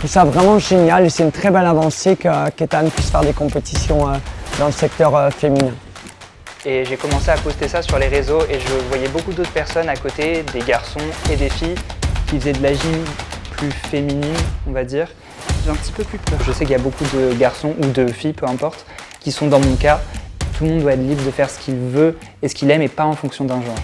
trouve ça vraiment génial et c'est une très belle avancée qu'Ethan puisse faire des compétitions dans le secteur féminin. Et j'ai commencé à poster ça sur les réseaux et je voyais beaucoup d'autres personnes à côté, des garçons et des filles, qui faisaient de la gym plus féminine, on va dire. J'ai un petit peu plus peur. Je sais qu'il y a beaucoup de garçons ou de filles, peu importe, qui sont dans mon cas. Tout le monde doit être libre de faire ce qu'il veut et ce qu'il aime et pas en fonction d'un genre.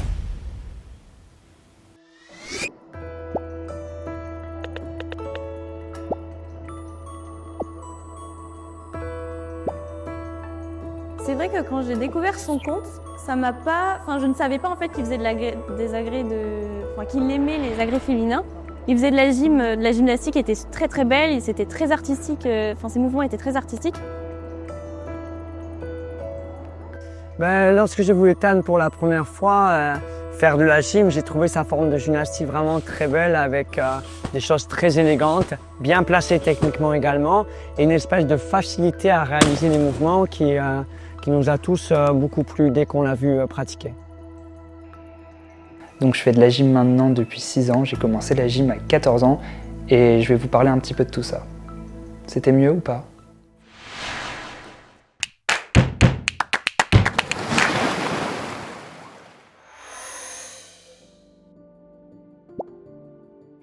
C'est vrai que quand j'ai découvert son compte, ça m'a pas, je ne savais pas en fait qu'il faisait qu'il aimait les agrès féminins. Il faisait de la gymnastique qui était très très belle, c'était très artistique, ses mouvements étaient très artistiques. Lorsque j'ai vu Ethan pour la première fois faire de la gym, j'ai trouvé sa forme de gymnastique vraiment très belle avec des choses très élégantes, bien placées techniquement également et une espèce de facilité à réaliser des mouvements qui nous a tous beaucoup plu dès qu'on l'a vu pratiquer. Donc je fais de la gym maintenant depuis 6 ans, j'ai commencé la gym à 14 ans et je vais vous parler un petit peu de tout ça. C'était mieux ou pas ?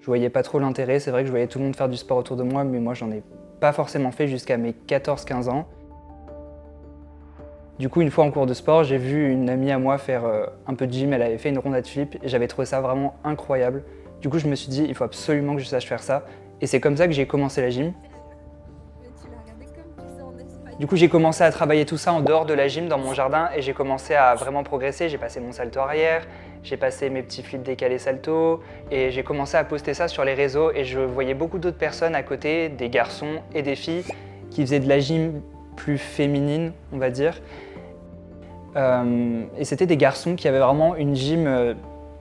Je voyais pas trop l'intérêt, c'est vrai que je voyais tout le monde faire du sport autour de moi, mais moi j'en ai pas forcément fait jusqu'à mes 14-15 ans. Du coup, une fois en cours de sport, j'ai vu une amie à moi faire un peu de gym, elle avait fait une ronde flip et j'avais trouvé ça vraiment incroyable. Du coup, je me suis dit, il faut absolument que je sache faire ça. Et c'est comme ça que j'ai commencé la gym. Du coup, j'ai commencé à travailler tout ça en dehors de la gym, dans mon jardin, et j'ai commencé à vraiment progresser. J'ai passé mon salto arrière, j'ai passé mes petits flips décalés salto, et j'ai commencé à poster ça sur les réseaux, et je voyais beaucoup d'autres personnes à côté, des garçons et des filles, qui faisaient de la gym plus féminine, on va dire. Et c'était des garçons qui avaient vraiment une gym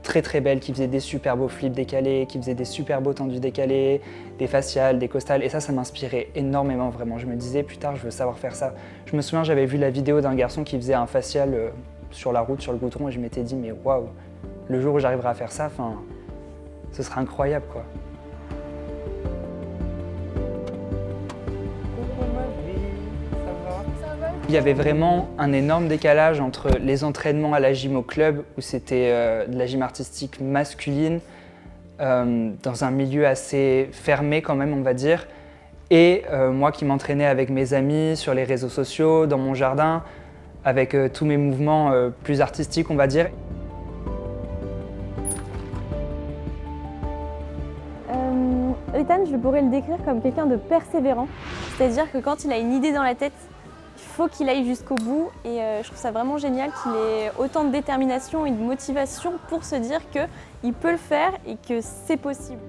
très très belle, qui faisaient des super beaux flips décalés, qui faisaient des super beaux tendus décalés, des faciales, des costales, et ça m'inspirait énormément vraiment. Je me disais, plus tard, je veux savoir faire ça. Je me souviens, j'avais vu la vidéo d'un garçon qui faisait un facial sur la route, sur le goudron, et je m'étais dit, mais waouh, le jour où j'arriverai à faire ça, ce sera incroyable quoi. Il y avait vraiment un énorme décalage entre les entraînements à la gym au club, où c'était de la gym artistique masculine, dans un milieu assez fermé quand même, on va dire, et moi qui m'entraînais avec mes amis sur les réseaux sociaux, dans mon jardin, avec tous mes mouvements plus artistiques, on va dire. Ethan, je pourrais le décrire comme quelqu'un de persévérant, c'est-à-dire que quand il a une idée dans la tête, il faut qu'il aille jusqu'au bout et je trouve ça vraiment génial qu'il ait autant de détermination et de motivation pour se dire qu'il peut le faire et que c'est possible.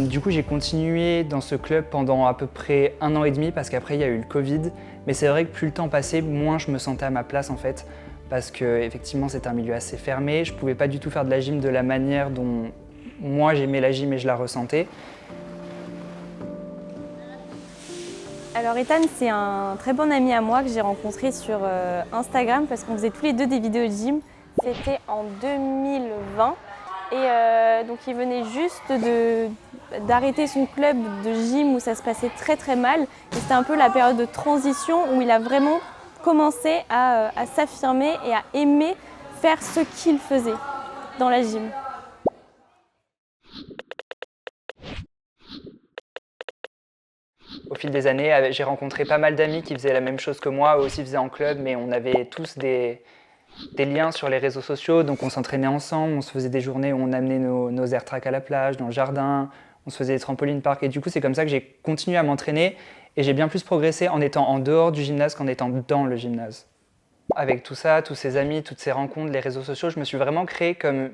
Du coup, j'ai continué dans ce club pendant à peu près 1 an et demi parce qu'après il y a eu le Covid. Mais c'est vrai que plus le temps passait, moins je me sentais à ma place en fait. Parce qu'effectivement, c'est un milieu assez fermé. Je ne pouvais pas du tout faire de la gym de la manière dont moi j'aimais la gym et je la ressentais. Alors Ethan, c'est un très bon ami à moi que j'ai rencontré sur Instagram parce qu'on faisait tous les deux des vidéos de gym. C'était en 2020 et donc il venait juste d'arrêter son club de gym où ça se passait très très mal. Et c'était un peu la période de transition où il a vraiment commencé à s'affirmer et à aimer faire ce qu'il faisait dans la gym. Au fil des années, j'ai rencontré pas mal d'amis qui faisaient la même chose que moi, eux aussi faisaient en club, mais on avait tous des liens sur les réseaux sociaux, donc on s'entraînait ensemble, on se faisait des journées où on amenait nos air tracks à la plage, dans le jardin, on se faisait des trampolines park, et du coup c'est comme ça que j'ai continué à m'entraîner, et j'ai bien plus progressé en étant en dehors du gymnase qu'en étant dans le gymnase. Avec tout ça, tous ces amis, toutes ces rencontres, les réseaux sociaux, je me suis vraiment créé comme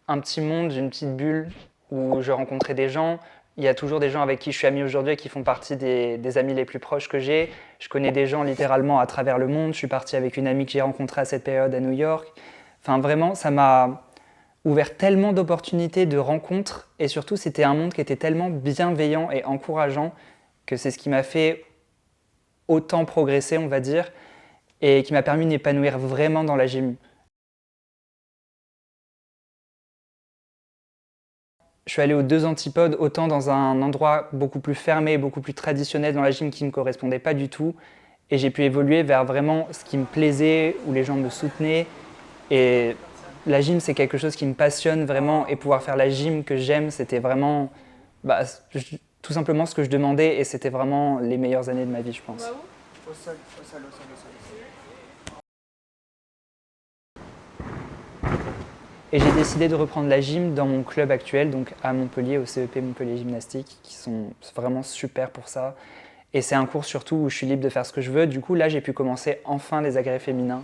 un petit monde, une petite bulle, où je rencontrais des gens. Il y a toujours des gens avec qui je suis ami aujourd'hui et qui font partie des amis les plus proches que j'ai. Je connais des gens littéralement à travers le monde. Je suis parti avec une amie que j'ai rencontrée à cette période à New York. Enfin vraiment, ça m'a ouvert tellement d'opportunités, de rencontres. Et surtout, c'était un monde qui était tellement bienveillant et encourageant que c'est ce qui m'a fait autant progresser, on va dire, et qui m'a permis de m'épanouir vraiment dans la gym. je suis allé aux deux antipodes, autant dans un endroit beaucoup plus fermé, beaucoup plus traditionnel dans la gym qui ne me correspondait pas du tout. Et j'ai pu évoluer vers vraiment ce qui me plaisait, où les gens me soutenaient. Et la gym, c'est quelque chose qui me passionne vraiment. Et pouvoir faire la gym que j'aime, c'était vraiment tout simplement ce que je demandais. Et c'était vraiment les meilleures années de ma vie, je pense. Au sol, au sol, au sol, au sol. Et j'ai décidé de reprendre la gym dans mon club actuel, donc à Montpellier, au CEP Montpellier Gymnastique, qui sont vraiment super pour ça. Et c'est un cours surtout où je suis libre de faire ce que je veux. Du coup, là, j'ai pu commencer enfin les agrès féminins.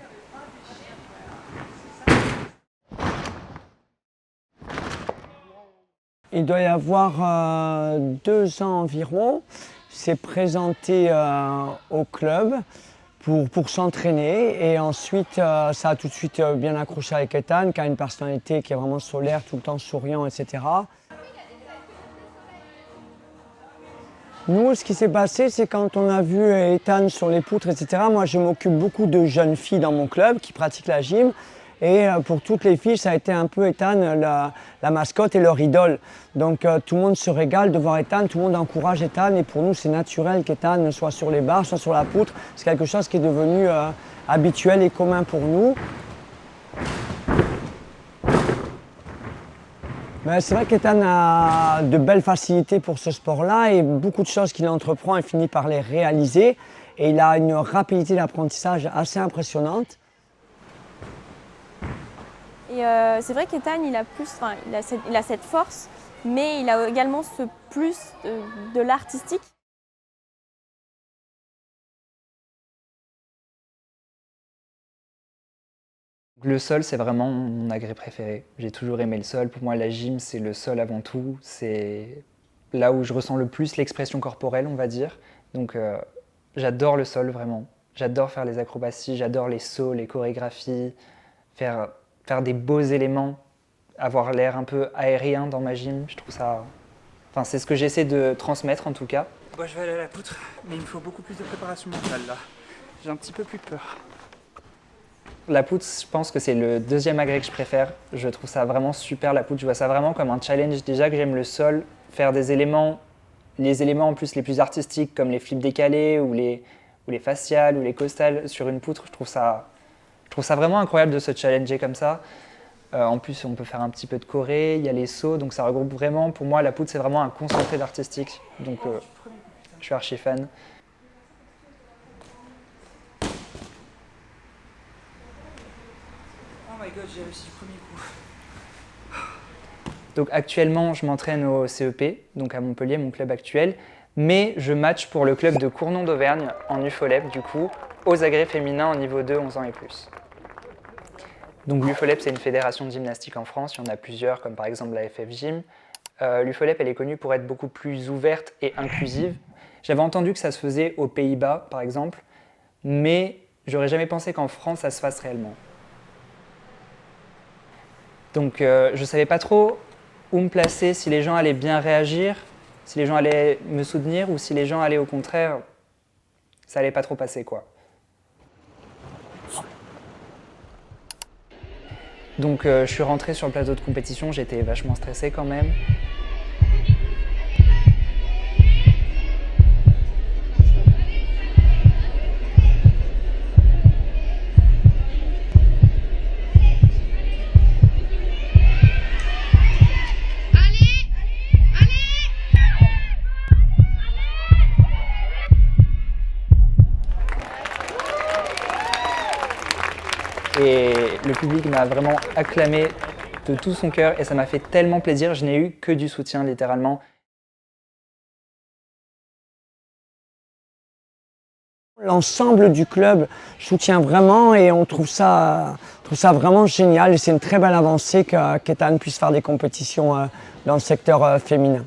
Il doit y avoir 2 ans environ, s'est présenté au club pour s'entraîner et ensuite ça a tout de suite bien accroché avec Ethan qui a une personnalité qui est vraiment solaire, tout le temps souriant, etc. Nous, ce qui s'est passé, c'est quand on a vu Ethan sur les poutres, etc. Moi, je m'occupe beaucoup de jeunes filles dans mon club qui pratiquent la gym. Et pour toutes les filles, ça a été un peu Ethan, la mascotte et leur idole. Donc tout le monde se régale de voir Ethan, tout le monde encourage Ethan. Et pour nous, c'est naturel qu'Ethan soit sur les barres, soit sur la poutre. C'est quelque chose qui est devenu habituel et commun pour nous. Mais c'est vrai qu'Ethan a de belles facilités pour ce sport-là et beaucoup de choses qu'il entreprend, il finit par les réaliser. Et il a une rapidité d'apprentissage assez impressionnante. Et c'est vrai qu'Ethan, il a cette force, mais il a également ce plus de l'artistique. Le sol, c'est vraiment mon agrès préféré. J'ai toujours aimé le sol. Pour moi, la gym, c'est le sol avant tout. C'est là où je ressens le plus l'expression corporelle, on va dire. Donc, j'adore le sol, vraiment. J'adore faire les acrobaties, j'adore les sauts, les chorégraphies, faire des beaux éléments, avoir l'air un peu aérien dans ma gym. Je trouve ça... Enfin, c'est ce que j'essaie de transmettre, en tout cas. Bon, je vais aller à la poutre, mais il me faut beaucoup plus de préparation mentale, là. J'ai un petit peu plus peur. La poutre, je pense que c'est le deuxième agrès que je préfère. Je trouve ça vraiment super, la poutre. Je vois ça vraiment comme un challenge. Déjà que j'aime le sol, faire des éléments, les éléments en plus les plus artistiques, comme les flips décalés ou les faciales ou les costales sur une poutre, je trouve ça vraiment incroyable de se challenger comme ça. En plus, on peut faire un petit peu de choré, il y a les sauts, donc ça regroupe vraiment, pour moi, la poutre, c'est vraiment un concentré d'artistique. Donc, je suis archi fan. Oh my god, j'ai réussi le premier coup. Donc actuellement, je m'entraîne au CEP, donc à Montpellier, mon club actuel, mais je match pour le club de Cournon d'Auvergne en UFOLEP, du coup, aux agrès féminins en niveau 2, 11 ans et plus. Donc l'UFOLEP, c'est une fédération de gymnastique en France, il y en a plusieurs, comme par exemple la FF Gym. L'UFOLEP, elle est connue pour être beaucoup plus ouverte et inclusive. J'avais entendu que ça se faisait aux Pays-Bas, par exemple, mais j'aurais jamais pensé qu'en France, ça se fasse réellement. Donc je ne savais pas trop où me placer, si les gens allaient bien réagir, si les gens allaient me soutenir ou si les gens allaient au contraire, ça allait pas trop passer quoi. Donc je suis rentré sur le plateau de compétition, j'étais vachement stressé quand même. Et le public m'a vraiment acclamé de tout son cœur et ça m'a fait tellement plaisir, je n'ai eu que du soutien littéralement. L'ensemble du club soutient vraiment et on trouve ça vraiment génial et c'est une très belle avancée qu'Ethan puisse faire des compétitions dans le secteur féminin.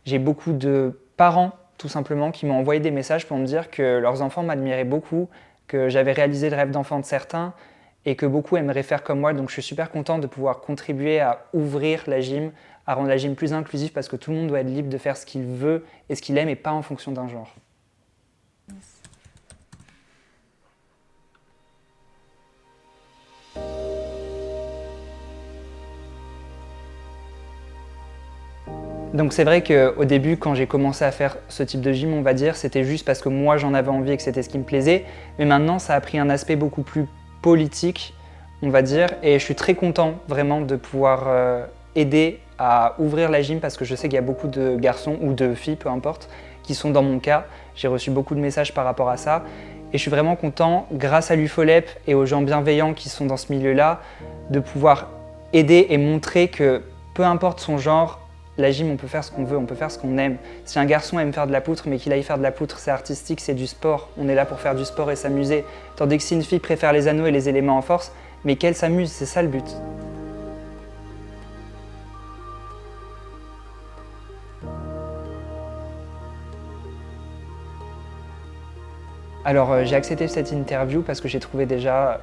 J'ai beaucoup de parents tout simplement qui m'ont envoyé des messages pour me dire que leurs enfants m'admiraient beaucoup, que j'avais réalisé le rêve d'enfant de certains et que beaucoup aimeraient faire comme moi. Donc je suis super content de pouvoir contribuer à ouvrir la gym, à rendre la gym plus inclusive parce que tout le monde doit être libre de faire ce qu'il veut et ce qu'il aime et pas en fonction d'un genre. Donc c'est vrai qu'au début, quand j'ai commencé à faire ce type de gym, on va dire, c'était juste parce que moi j'en avais envie et que c'était ce qui me plaisait. Mais maintenant, ça a pris un aspect beaucoup plus politique, on va dire. Et je suis très content vraiment de pouvoir aider à ouvrir la gym parce que je sais qu'il y a beaucoup de garçons ou de filles, peu importe, qui sont dans mon cas. J'ai reçu beaucoup de messages par rapport à ça. Et je suis vraiment content, grâce à l'UFOLEP et aux gens bienveillants qui sont dans ce milieu-là, de pouvoir aider et montrer que peu importe son genre, la gym, on peut faire ce qu'on veut, on peut faire ce qu'on aime. Si un garçon aime faire de la poutre, mais qu'il aille faire de la poutre, c'est artistique, c'est du sport. On est là pour faire du sport et s'amuser. Tandis que si une fille préfère les anneaux et les éléments en force, mais qu'elle s'amuse, c'est ça le but. Alors j'ai accepté cette interview parce que j'ai trouvé déjà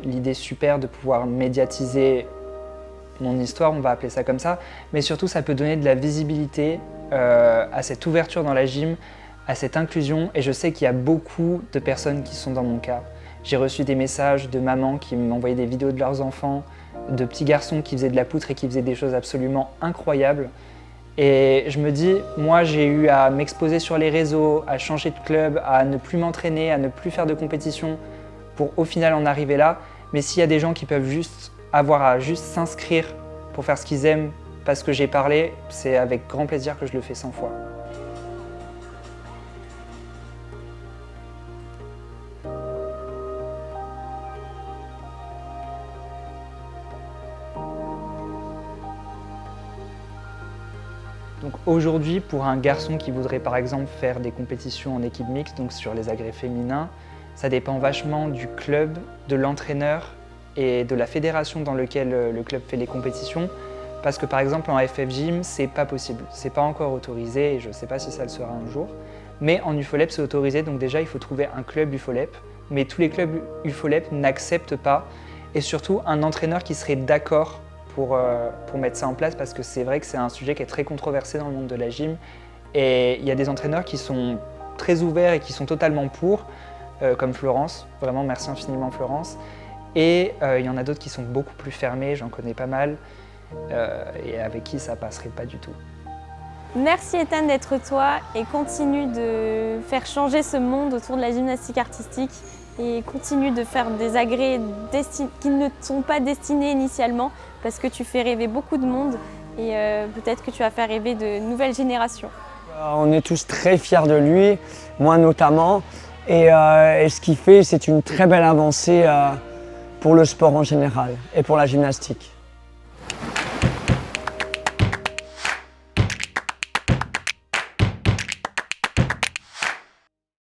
l'idée super de pouvoir médiatiser mon histoire, on va appeler ça comme ça, mais surtout ça peut donner de la visibilité à cette ouverture dans la gym, à cette inclusion, et je sais qu'il y a beaucoup de personnes qui sont dans mon cas. J'ai reçu des messages de mamans qui m'envoyaient des vidéos de leurs enfants, de petits garçons qui faisaient de la poutre et qui faisaient des choses absolument incroyables. Et je me dis, moi j'ai eu à m'exposer sur les réseaux, à changer de club, à ne plus m'entraîner, à ne plus faire de compétition pour au final en arriver là. Mais s'il y a des gens qui peuvent juste avoir à juste s'inscrire pour faire ce qu'ils aiment parce que j'ai parlé, c'est avec grand plaisir que je le fais 100 fois. Donc aujourd'hui, pour un garçon qui voudrait par exemple faire des compétitions en équipe mixte, donc sur les agrès féminins, ça dépend vachement du club, de l'entraîneur et de la fédération dans laquelle le club fait les compétitions. Parce que par exemple en FF Gym, c'est pas possible, c'est pas encore autorisé et je sais pas si ça le sera un jour. Mais en UFOLEP, c'est autorisé, donc déjà il faut trouver un club UFOLEP. Mais tous les clubs UFOLEP n'acceptent pas, et surtout un entraîneur qui serait d'accord pour mettre ça en place, parce que c'est vrai que c'est un sujet qui est très controversé dans le monde de la gym. Et il y a des entraîneurs qui sont très ouverts et qui sont totalement pour, comme Florence, vraiment merci infiniment Florence. Et il y en a d'autres qui sont beaucoup plus fermés, j'en connais pas mal, et avec qui ça passerait pas du tout. Merci Ethan d'être toi et continue de faire changer ce monde autour de la gymnastique artistique et continue de faire des agrès qui ne sont pas destinés initialement parce que tu fais rêver beaucoup de monde et peut-être que tu vas faire rêver de nouvelles générations. On est tous très fiers de lui, moi notamment, et ce qu'il fait, c'est une très belle avancée pour le sport en général et pour la gymnastique.